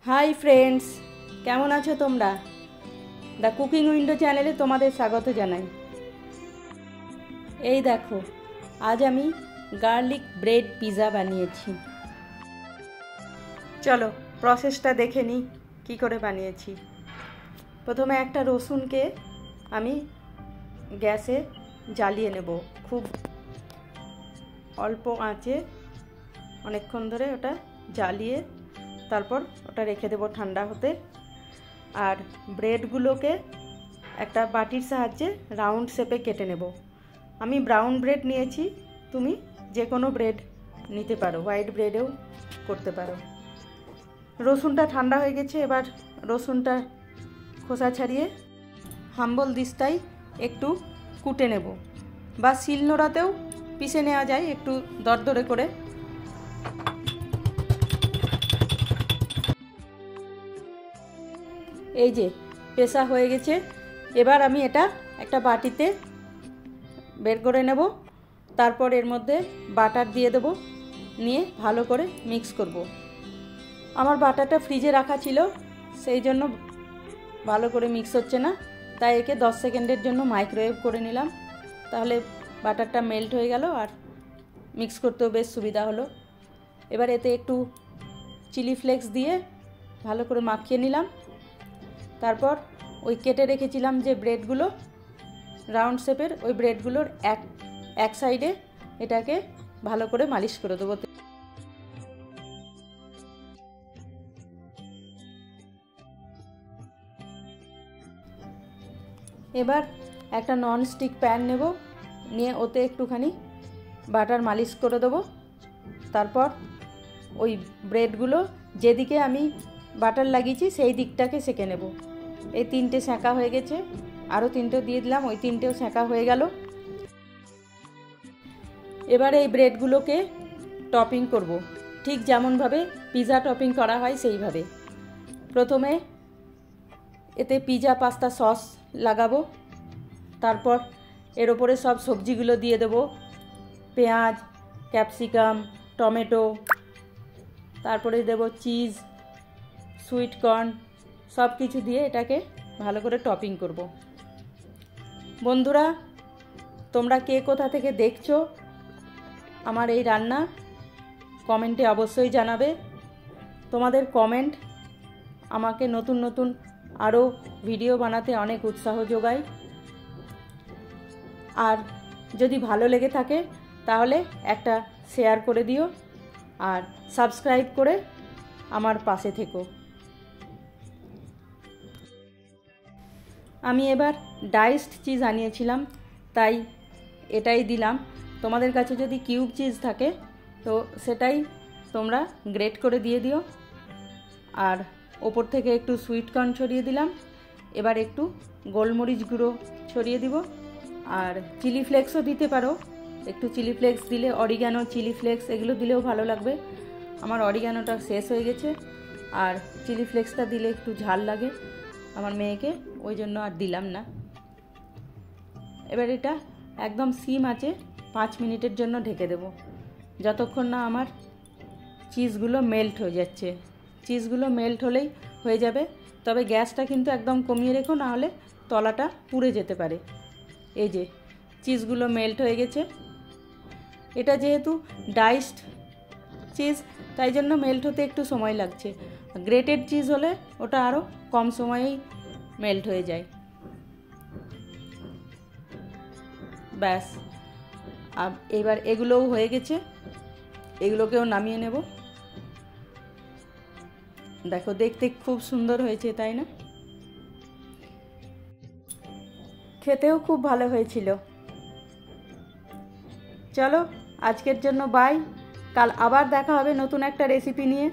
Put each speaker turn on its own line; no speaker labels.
Hi friends केमन आछो तोमरा the cooking window चैनेले तोमादेर स्वागत जानाई। এই দেখো आज आमी गार्लिक ब्रेड पिज़्ज़ा बानिয়েছি। चलो प्रसेसटा देखे नी कि करे बानिয়েছি। प्रथमे एक रसुन के आमी गैसे जालिए नेब खूब अल्प आँचे अनेकक्षण धरे ओटा जालिए तारपर ओटा रेखे देव ठंडा होते और ब्रेडगुलोके एक बाटिर साहाज्ये राउंड शेपे केटे नेब। आमी ब्राउन ब्रेड निয়েছি, तुमी जे कोनो ब्रेड निते पारो, व्हाइट ब्रेडेও करते पारो। रसुनटा ठंडा हो गेছে, एबार रसुनटा खोसा छाड़िए हाम्बल दिस्ताय एकटू कुटे नेब बा शिलनोड़ातेও पिसे नेওয়া যায় एकटू दरदरे करे। এই যে পেশা হয়ে গেছে, এবার আমি এটা একটা বাটিতে বের করে নেব। তারপর এর মধ্যে বাটার দিয়ে দেব, নিয়ে ভালো করে মিক্স করব। আমার বাটারটা ফ্রিজে রাখা ছিল, সেই জন্য ভালো করে মিক্স হচ্ছে না, তাই একে 10 সেকেন্ডের জন্য মাইক্রোওয়েভ করে নিলাম। তাহলে বাটারটা মেল্ট হয়ে গেল আর মিক্স করতেও বেশ সুবিধা হলো। এবার এতে একটু চিলি ফ্লেক্স দিয়ে ভালো করে মাখিয়ে নিলাম। তারপর ওই কেটে রেখেছিলাম যে ব্রেডগুলো রাউন্ড শেপের, ওই ব্রেডগুলোর এক সাইডে এটাকে ভালো করে মালিশ করে দেবো। এবার একটা নন স্টিক প্যান নেব, নিয়ে ওতে একটুখানি বাটার মালিশ করে দেবো। তারপর ওই ব্রেডগুলো যেদিকে আমি বাটার লাগিয়েছি সেই দিকটাকে সেঁকে নেব। এই 3টে সেঁকা হয়ে গেছে, আরও 3টে দিয়ে দিলাম, ওই 3টেও সেঁকা হয়ে গেল। এবার এই ব্রেডগুলোকে টপিং করব, ঠিক যেমনভাবে পিৎজা টপিং করা হয় সেইভাবে। প্রথমে এতে পিৎজা পাস্তা সস লাগাবো, তারপর এর ওপরে সব সবজিগুলো দিয়ে দেব, পেঁয়াজ, ক্যাপসিকাম, টমেটো, তারপরে দেব চিজ, সুইট কর্ন, সব কিছু দিয়ে এটাকে ভালো করে টপিং করব। বন্ধুরা, তোমরা কে কোথা থেকে দেখছো আমার এই রান্না কমেন্টে অবশ্যই জানাবে। তোমাদের কমেন্ট আমাকে নতুন নতুন আরও ভিডিও বানাতে অনেক উৎসাহ যোগায়। আর যদি ভালো লেগে থাকে তাহলে একটা শেয়ার করে দিও আর সাবস্ক্রাইব করে আমার পাশে থেকো। আমি এবার ডাইসড চিজ আনিয়েছিলাম, তাই এটাই দিলাম। তোমাদের কাছে যদি কিউব চিজ থাকে তো সেটাই তোমরা গ্রেট করে দিয়ে দিও। আর ওপর থেকে একটু সুইট কর্ন ছড়িয়ে দিলাম। এবার একটু গোলমরিচ গুঁড়ো ছড়িয়ে দিব, আর চিলি ফ্লেক্সও দিতে পারো। একটু চিলি ফ্লেক্স দিলে, অরিগ্যানো, চিলি ফ্লেক্স এগুলো দিলেও ভালো লাগবে। আমার অরিগ্যানোটা শেষ হয়ে গেছে, আর চিলি ফ্লেক্সটা দিলে একটু ঝাল লাগে আমার মেয়েকে, ওই জন্য আর দিলাম না। এবার এটা একদম সিম আছে 5 মিনিটের জন্য ঢেকে দেব, যতক্ষণ না আমার চিজগুলো মেল্ট হয়ে যাচ্ছে। চিজগুলো মেল্ট হলেই হয়ে যাবে, তবে গ্যাসটা কিন্তু একদম কমিয়ে রেখো, না হলে তলাটা পুড়ে যেতে পারে। এই যে চিজগুলো মেল্ট হয়ে গেছে। এটা যেহেতু ডাইসড চিজ, তাই জন্য মেল্ট হতে একটু সময় লাগছে। গ্রেটেড চিজ হলে ওটা আরও কম সময়েই মেল্ট হয়ে যায়। ব্যাস, এবার এগুলোও হয়ে গেছে, এগুলোকেও নামিয়ে নেব। দেখো দেখতে খুব সুন্দর হয়েছে, তাই না? খেতেও খুব ভালো হয়েছিল। চলো আজকের জন্য বাই, কাল আবার দেখা হবে নতুন একটা রেসিপি নিয়ে।